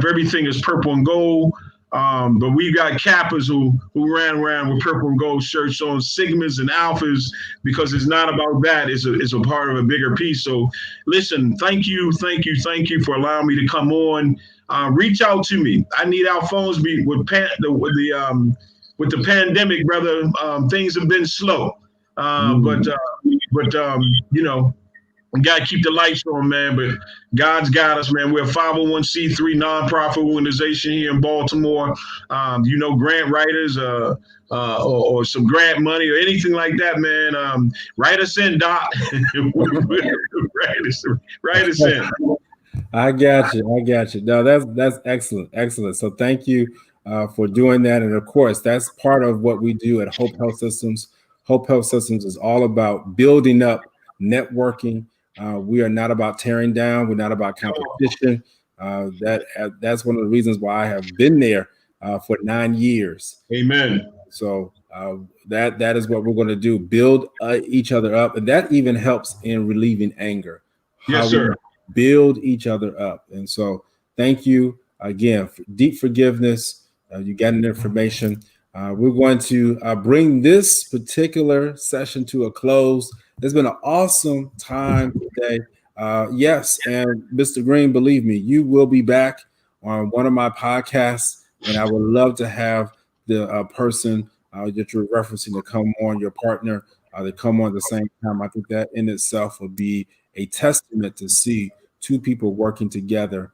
everything is purple and gold. But we got Kappas who ran around with purple and gold shirts on, Sigmas and Alphas, because it's not about that. It's a part of a bigger piece. So listen, thank you for allowing me to come on. Reach out to me. I need our phones with the pandemic, brother. Things have been slow, but But we got to keep the lights on, man. But God's got us, man. We're a 501c3 nonprofit organization here in Baltimore. Grant writers or some grant money or anything like that, man. Write us in, Doc. write us in. I got you. I got you. No, that's excellent. Excellent. So thank you for doing that. And of course, that's part of what we do at Hope Health Systems. Hope Health Systems is all about building up networking. We are not about tearing down. We're not about competition. That's one of the reasons why I have been there for 9 years. Amen. So that is what we're going to do: build each other up, and that even helps in relieving anger. Yes, sir. Build each other up. And so thank you again for deep forgiveness. You got an information. We're going to bring this particular session to a close. It's been an awesome time today. Yes, and Mr. Green, believe me, you will be back on one of my podcasts, and I would love to have the person that you're referencing to come on, your partner, to come on at the same time. I think that in itself would be a testament to see two people working together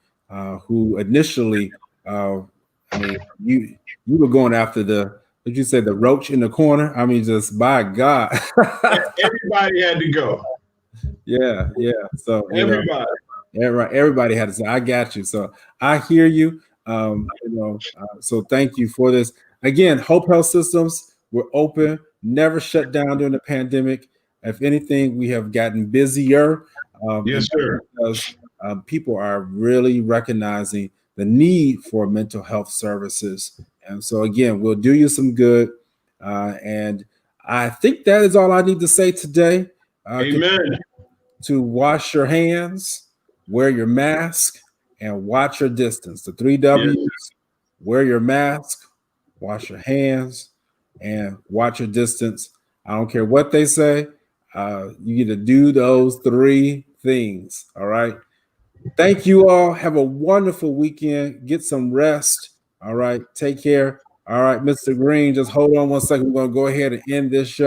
who initially, you were going after what you say, the roach in the corner. I mean, just by God. Everybody had to go. Yeah. So everybody had to say, I got you. So I hear you. So thank you for this. Again, Hope Health Systems, we're open, never shut down during the pandemic. If anything, we have gotten busier. Yes, sir. Because people are really recognizing the need for mental health services. And so, again, we'll do you some good. And I think that is all I need to say today. Amen. To wash your hands, wear your mask, and watch your distance. The 3 W's: yes. Wear your mask, wash your hands, and watch your distance. I don't care what they say. You get to do those 3 things. All right. Thank you all. Have a wonderful weekend. Get some rest. All right. Take care. All right, Mr. Green, just hold on one second. We're going to go ahead and end this show.